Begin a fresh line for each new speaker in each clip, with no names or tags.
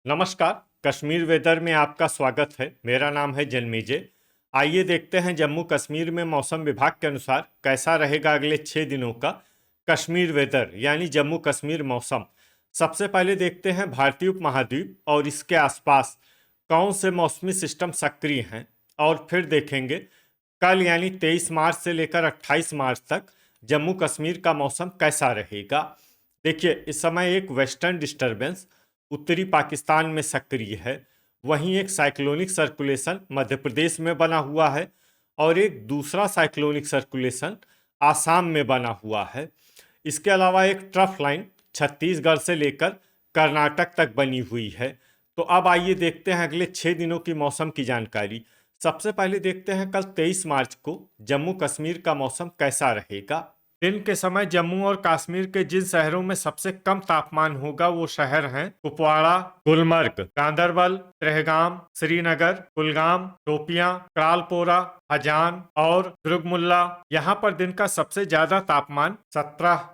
नमस्कार। कश्मीर वेदर में आपका स्वागत है। मेरा नाम है जन्मेजय। आइए देखते हैं जम्मू कश्मीर में मौसम विभाग के अनुसार कैसा रहेगा अगले 6 दिनों का कश्मीर वेदर यानी जम्मू कश्मीर मौसम। सबसे पहले देखते हैं भारतीय उपमहाद्वीप और इसके आसपास कौन से मौसमी सिस्टम सक्रिय हैं, और फिर देखेंगे कल यानी 23 मार्च से लेकर 28 मार्च तक जम्मू कश्मीर का मौसम कैसा रहेगा। देखिए, इस समय एक वेस्टर्न डिस्टरबेंस उत्तरी पाकिस्तान में सक्रिय है। वहीं एक साइक्लोनिक सर्कुलेशन मध्य प्रदेश में बना हुआ है और एक दूसरा साइक्लोनिक सर्कुलेशन आसाम में बना हुआ है। इसके अलावा एक ट्रफ लाइन छत्तीसगढ़ से लेकर कर्नाटक तक बनी हुई है। तो अब आइए देखते हैं अगले 6 दिनों की मौसम की जानकारी। सबसे पहले देखते हैं कल 23 मार्च को जम्मू कश्मीर का मौसम कैसा रहेगा। दिन के समय जम्मू और कश्मीर के जिन शहरों में सबसे कम तापमान होगा वो शहर हैं कुपवाड़ा, गुलमर्ग, गांदरबल, त्रेहगाम, श्रीनगर, कुलगाम, शोपियां, क्रालपोरा, हजान और दुर्गमुल्ला। यहाँ पर दिन का सबसे ज्यादा तापमान 17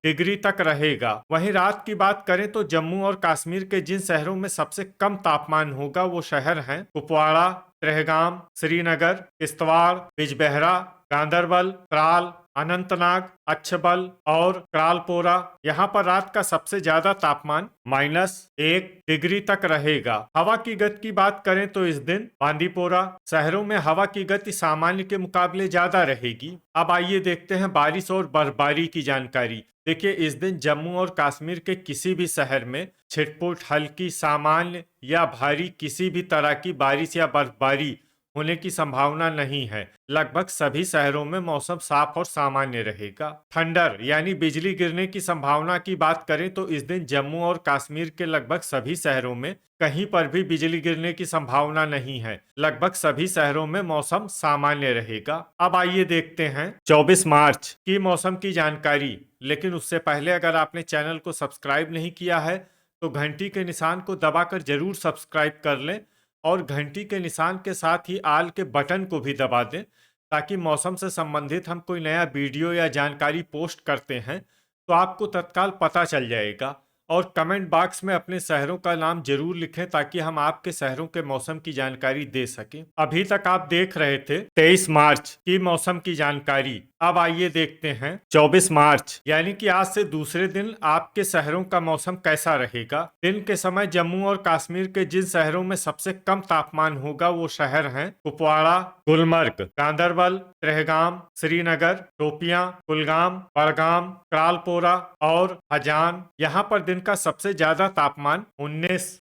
डिग्री तक रहेगा। वहीं रात की बात करें तो जम्मू और कश्मीर के जिन शहरों में सबसे कम तापमान होगा वो शहर हैं कुपवाड़ा, त्रेहगाम, श्रीनगर, किश्तवाड़, बिजबेहरा, गांदरबल, त्राल, अनंतनाग, अच्छबल और क्रालपोरा। यहाँ पर रात का सबसे ज्यादा तापमान -1 डिग्री तक रहेगा। हवा की गति की बात करें तो इस दिन बांदीपोरा शहरों में हवा की गति सामान्य के मुकाबले ज्यादा रहेगी। अब आइए देखते हैं बारिश और बर्फबारी की जानकारी। देखिए, इस दिन जम्मू और कश्मीर के किसी भी शहर में छिटपुट, हल्की, सामान्य या भारी किसी भी तरह की बारिश या बर्फबारी होने की संभावना नहीं है। लगभग सभी शहरों में मौसम साफ और सामान्य रहेगा। थंडर यानी बिजली गिरने की संभावना की बात करें तो इस दिन जम्मू और कश्मीर के लगभग सभी शहरों में कहीं पर भी बिजली गिरने की संभावना नहीं है। लगभग सभी शहरों में मौसम सामान्य रहेगा। अब आइए देखते हैं 24 मार्च की मौसम की जानकारी। लेकिन उससे पहले अगर आपने चैनल को सब्सक्राइब नहीं किया है तो घंटी के निशान को दबाकर जरूर सब्सक्राइब कर लें और घंटी के निशान के साथ ही आल के बटन को भी दबा दें, ताकि मौसम से संबंधित हम कोई नया वीडियो या जानकारी पोस्ट करते हैं तो आपको तत्काल पता चल जाएगा। और कमेंट बॉक्स में अपने शहरों का नाम जरूर लिखें ताकि हम आपके शहरों के मौसम की जानकारी दे सकें। अभी तक आप देख रहे थे 23 मार्च की मौसम की जानकारी। अब आइए देखते हैं 24 मार्च यानी कि आज से दूसरे दिन आपके शहरों का मौसम कैसा रहेगा। दिन के समय जम्मू और कश्मीर के जिन शहरों में सबसे कम तापमान होगा वो शहर हैं कुपवाड़ा, गुलमर्ग, गांदरबल, त्रेहगाम, श्रीनगर, शोपियां, कुलगाम, बड़गाम, क्रालपोरा और हजान। यहाँ पर दिन का सबसे ज्यादा तापमान 19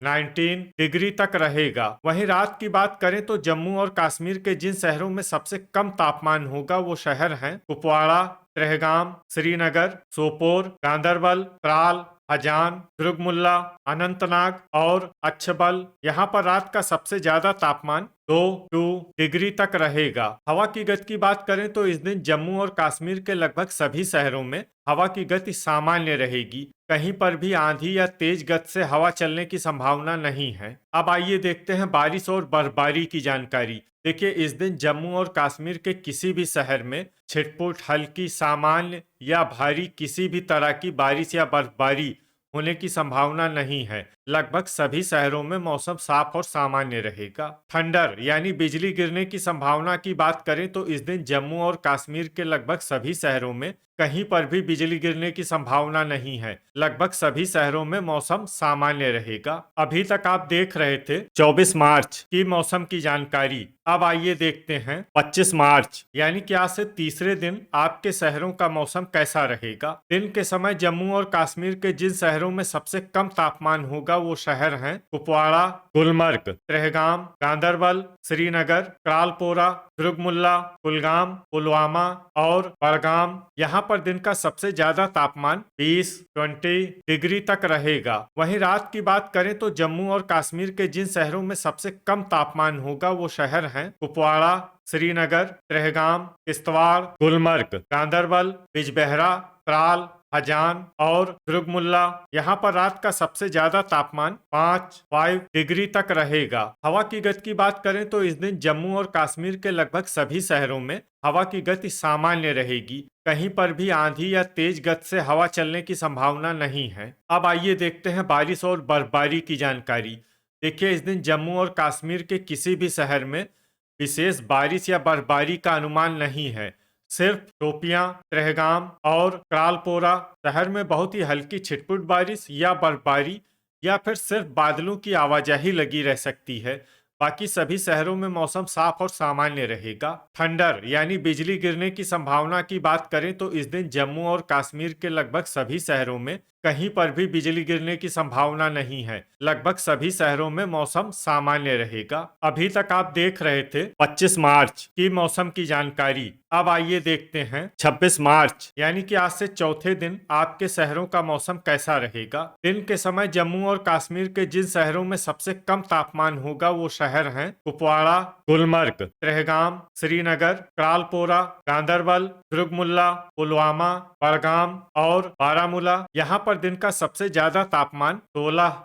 डिग्री तक रहेगा। वहीं रात की बात करें तो जम्मू और कश्मीर के जिन शहरों में सबसे कम तापमान होगा वो शहर हैं कुपवाड़ा, त्रेहगाम, श्रीनगर, सोपोर, गांदरबल, त्राल, हजान, दुर्गमुल्ला, अनंतनाग और अच्छबल। यहाँ पर रात का सबसे ज्यादा तापमान 2 डिग्री तक रहेगा। हवा की गति की बात करें तो इस दिन जम्मू और कश्मीर के लगभग सभी शहरों में हवा की गति सामान्य रहेगी। कहीं पर भी आंधी या तेज गति से हवा चलने की संभावना नहीं है। अब आइए देखते हैं बारिश और बर्फबारी की जानकारी। देखिए, इस दिन जम्मू और कश्मीर के किसी भी शहर में छिटपुट, हल्की, सामान्य या भारी किसी भी तरह की बारिश या बर्फबारी होने की संभावना नहीं है। लगभग सभी शहरों में मौसम साफ और सामान्य रहेगा। थंडर यानी बिजली गिरने की संभावना की बात करें तो इस दिन जम्मू और कश्मीर के लगभग सभी शहरों में कहीं पर भी बिजली गिरने की संभावना नहीं है। लगभग सभी शहरों में मौसम सामान्य रहेगा। अभी तक आप देख रहे थे 24 मार्च की मौसम की जानकारी। अब आइए देखते हैं 25 मार्च यानी कि आज से तीसरे दिन आपके शहरों का मौसम कैसा रहेगा। दिन के समय जम्मू और कश्मीर के जिन शहरों में सबसे कम तापमान होगा वो शहर हैं कुपवाड़ा, गुलमर्ग, त्रेहगाम, गांदरबल, श्रीनगर, क्रालपोरा, दुर्गमुल्ला, कुलगाम, पुलवामा और बड़गाम। यहाँ पर दिन का सबसे ज्यादा तापमान 20 डिग्री तक रहेगा। वहीं रात की बात करें तो जम्मू और कश्मीर के जिन शहरों में सबसे कम तापमान होगा वो शहर हैं कुपवाड़ा, श्रीनगर, त्रेहगाम, किश्तवाड़, गुलमर्ग, गांदरबल, बिजबेहरा, त्राल, हजान और दुर्गमुल्ला। यहाँ पर रात का सबसे ज्यादा तापमान 5 डिग्री तक रहेगा। हवा की गति की बात करें तो इस दिन जम्मू और कश्मीर के लगभग सभी शहरों में हवा की गति सामान्य रहेगी। कहीं पर भी आंधी या तेज गति से हवा चलने की संभावना नहीं है। अब आइए देखते हैं बारिश और बर्फबारी की जानकारी। देखिए, इस दिन जम्मू और कश्मीर के किसी भी शहर में विशेष बारिश या बर्फबारी का अनुमान नहीं है। सिर्फ शोपियां, ट्रहगाम और क्रालपोरा शहर में बहुत ही हल्की छिटपुट बारिश या बर्फबारी या फिर सिर्फ बादलों की आवाजाही लगी रह सकती है। बाकी सभी शहरों में मौसम साफ और सामान्य रहेगा। थंडर यानी बिजली गिरने की संभावना की बात करें तो इस दिन जम्मू और कश्मीर के लगभग सभी शहरों में कहीं पर भी बिजली गिरने की संभावना नहीं है। लगभग सभी शहरों में मौसम सामान्य रहेगा। अभी तक आप देख रहे थे 25 मार्च की मौसम की जानकारी। अब आइए देखते हैं 26 मार्च यानी कि आज से चौथे दिन आपके शहरों का मौसम कैसा रहेगा। दिन के समय जम्मू और कश्मीर के जिन शहरों में सबसे कम तापमान होगा वो शहर हैं कुपवाड़ा, गुलमर्ग, ट्रहगाम, श्रीनगर, क्रालपोरा, गांदरबल, दुर्गमुल्ला, पुलवामा, बड़गाम और बारामूला। यहाँ पर दिन का सबसे ज्यादा तापमान 16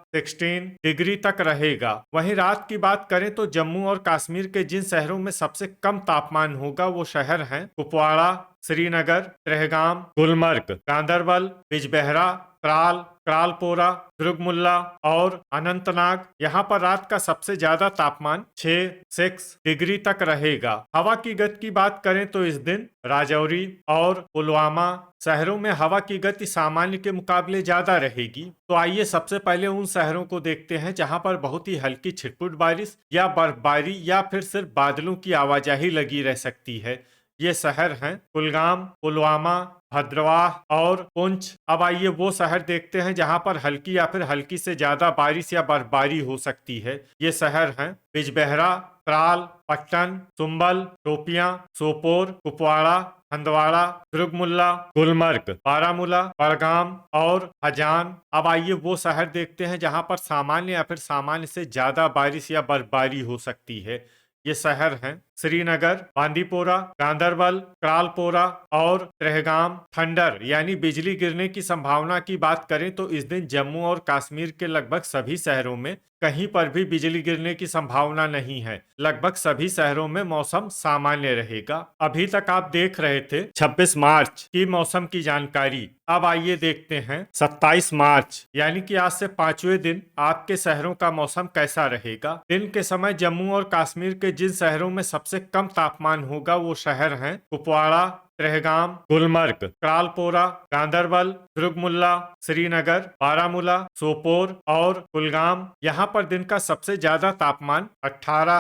डिग्री तक रहेगा। वहीं रात की बात करें तो जम्मू और कश्मीर के जिन शहरों में सबसे कम तापमान होगा वो शहर हैं कुपवाड़ा, श्रीनगर, ट्रहगाम, गुलमर्ग, गांदरबल, बिजबेहरा, त्राल, क्रालपोरा, दुर्गमुल्ला और अनंतनाग। यहाँ पर रात का सबसे ज्यादा तापमान 6 डिग्री तक रहेगा। हवा की गति की बात करें तो इस दिन राजौरी और पुलवामा शहरों में हवा की गति सामान्य के मुकाबले ज्यादा रहेगी। तो आइए सबसे पहले उन शहरों को देखते हैं जहां पर बहुत ही हल्की छिटपुट बारिश या बर्फबारी या फिर सिर्फ बादलों की आवाजाही लगी रह सकती है। ये शहर हैं कुलगाम, पुलवामा, भद्रवाह और पुंछ। अब आइए वो शहर देखते हैं जहां पर हल्की या फिर हल्की से ज्यादा बारिश या बर्फबारी हो सकती है। ये शहर हैं बिजबेहरा, त्राल, पट्टन, सुंबल, शोपियां, सोपोर, कुपवाड़ा, हंदवाड़ा, दुर्गमुल्ला, गुलमर्ग, बारामूला, बड़गाम और हजान। अब आइए वो शहर देखते हैं जहां पर सामान्य या फिर सामान्य से ज्यादा बारिश या बर्फबारी हो सकती है। ये शहर हैं श्रीनगर, बांदीपोरा, गांदरबल, क्रालपोरा और ट्रहगाम। थंडर यानी बिजली गिरने की संभावना की बात करें तो इस दिन जम्मू और कश्मीर के लगभग सभी शहरों में कहीं पर भी बिजली गिरने की संभावना नहीं है। लगभग सभी शहरों में मौसम सामान्य रहेगा। अभी तक आप देख रहे थे 26 मार्च की मौसम की जानकारी। अब आइए देखते हैं 27 मार्च यानी कि आज से 5वें दिन आपके शहरों का मौसम कैसा रहेगा। दिन के समय जम्मू और कश्मीर के जिन शहरों में सबसे कम तापमान होगा वो शहर हैं कुपवाड़ा, ट्रहगाम, गुलमर्ग, क्रालपोरा, गांदरबल, दुर्गमुल्ला, श्रीनगर, बारामूला, सोपोर और कुलगाम। यहाँ पर दिन का सबसे ज्यादा तापमान 18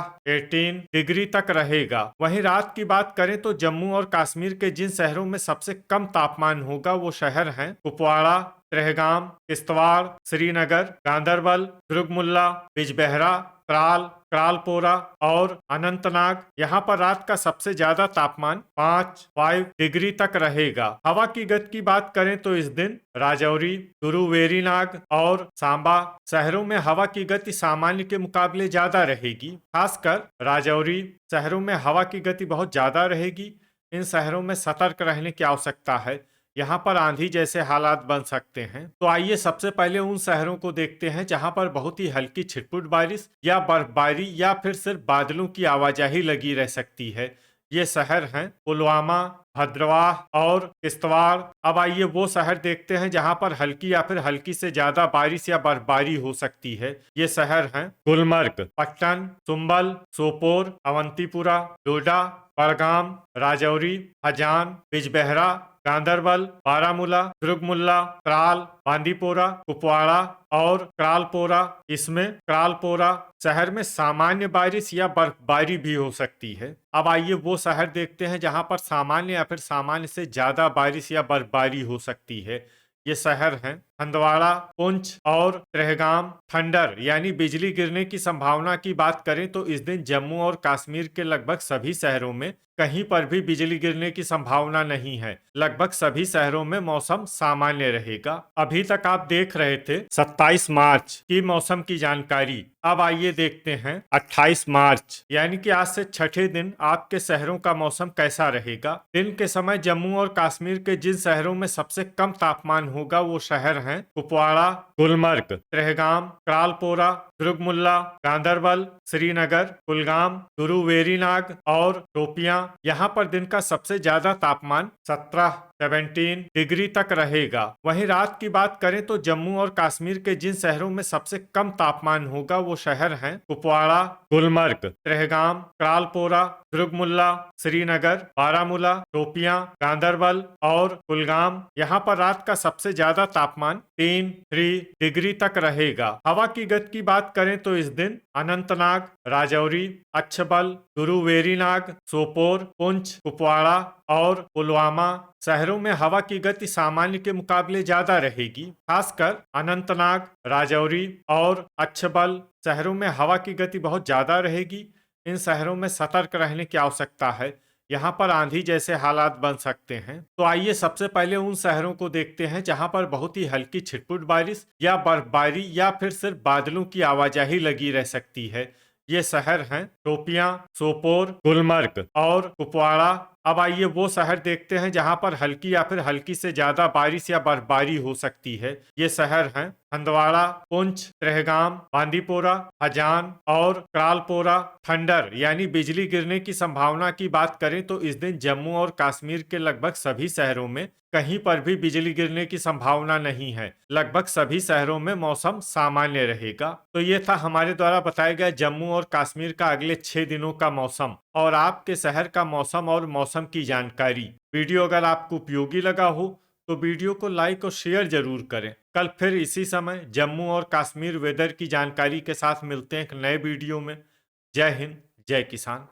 डिग्री तक रहेगा। वहीं रात की बात करें तो जम्मू और कश्मीर के जिन शहरों में सबसे कम तापमान होगा वो शहर हैं कुपवाड़ा, ट्रहगाम, किश्तवाड़, श्रीनगर, गांदरबल, दुर्गमुल्ला, बिजबेहरा, त्राल, क्रालपोरा और अनंतनाग। यहाँ पर रात का सबसे ज्यादा तापमान 5 डिग्री तक रहेगा। हवा की गति की बात करें तो इस दिन राजौरी, गुरुवेरीनाग और सांबा शहरों में हवा की गति सामान्य के मुकाबले ज्यादा रहेगी। खासकर राजौरी शहरों में हवा की गति बहुत ज्यादा रहेगी। इन शहरों में सतर्क रहने की आवश्यकता है। यहाँ पर आंधी जैसे हालात बन सकते हैं। तो आइए सबसे पहले उन शहरों को देखते हैं जहाँ पर बहुत ही हल्की छिटपुट बारिश या बर्फबारी या फिर सिर्फ बादलों की आवाजाही लगी रह सकती है। ये शहर हैं पुलवामा, भद्रवाह और किश्तवाड़। अब आइए वो शहर देखते हैं जहां पर हल्की या फिर हल्की से ज्यादा बारिश या बर्फबारी हो सकती है। ये शहर हैं गुलमर्ग, पट्टन, सुंबल, सोपोर, अवंतीपुरा, डोडा, बड़गाम, राजौरी, हजान, बिजबेहरा, गांदरबल, बारामूला, दुर्गमुल्ला, त्राल, बांदीपोरा, कुपवाड़ा और क्रालपोरा। इसमें क्रालपोरा शहर में सामान्य बारिश या बर्फबारी भी हो सकती है। अब आइए वो शहर देखते हैं जहां पर सामान्य या फिर सामान्य से ज्यादा बारिश या बर्फबारी हो सकती है। ये शहर हैं हंदवाड़ा, पुंछ और ट्रहगाम। थंडर यानी बिजली गिरने की संभावना की बात करें तो इस दिन जम्मू और कश्मीर के लगभग सभी शहरों में कहीं पर भी बिजली गिरने की संभावना नहीं है। लगभग सभी शहरों में मौसम सामान्य रहेगा। अभी तक आप देख रहे थे 27 मार्च की मौसम की जानकारी। अब आइए देखते हैं 28 मार्च यानी कि आज से छठे दिन आपके शहरों का मौसम कैसा रहेगा। दिन के समय जम्मू और कश्मीर के जिन शहरों में सबसे कम तापमान होगा वो शहर हैं हैं कुपवाड़ा, गुलमर्ग, त्रेहगाम, त्रालपोरा, दुर्गमुल्ला, गांदरबल, श्रीनगर, कुलगाम, गुरु वेरीनाग और टोपियां। यहाँ पर दिन का सबसे ज्यादा तापमान 17 डिग्री तक रहेगा। वहीं रात की बात करें तो जम्मू और कश्मीर के जिन शहरों में सबसे कम तापमान होगा वो शहर हैं कुपवाड़ा, गुलमर्ग, त्रेहगाम, त्रालपोरा, दुर्गमुल्ला, श्रीनगर, बारामूला, टोपियां, गांदरबल और कुलगाम। यहाँ पर रात का सबसे ज्यादा तापमान 3 डिग्री तक रहेगा। हवा की गति की बात करें तो इस दिन अनंतनाग, राजौरी, अच्छबल, गुरु वेरीनाग, सोपोर, पुंछ, कुपवाड़ा और पुलवामा शहरों में हवा की गति सामान्य के मुकाबले ज्यादा रहेगी। खासकर अनंतनाग, राजौरी और अच्छबल शहरों में हवा की गति बहुत ज्यादा रहेगी। इन शहरों में सतर्क रहने की आवश्यकता है। यहाँ पर आंधी जैसे हालात बन सकते हैं। तो आइए सबसे पहले उन शहरों को देखते हैं जहाँ पर बहुत ही हल्की छिटपुट बारिश या बर्फबारी या फिर सिर्फ बादलों की आवाजाही लगी रह सकती है। ये शहर हैं टोपियां, सोपोर, गुलमर्ग और कुपवाड़ा। अब आइए वो शहर देखते हैं जहां पर हल्की या फिर हल्की से ज्यादा बारिश या बर्फबारी हो सकती है। ये शहर हैं हंदवाड़ा, पुंछ, त्रेहगाम, बांदीपोरा, हजान और त्रालपोरा। थंडर यानी बिजली गिरने की संभावना की बात करें तो इस दिन जम्मू और कश्मीर के लगभग सभी शहरों में कहीं पर भी बिजली गिरने की संभावना नहीं है। लगभग सभी शहरों में मौसम सामान्य रहेगा। तो ये था हमारे द्वारा बताया गया जम्मू और कश्मीर का अगले 6 दिनों का मौसम और आपके शहर का मौसम और मौसम की जानकारी। वीडियो अगर आपको उपयोगी लगा हो तो वीडियो को लाइक और शेयर जरूर करें। कल फिर इसी समय जम्मू और कश्मीर वेदर की जानकारी के साथ मिलते हैं एक नए वीडियो में। जय हिंद, जय किसान।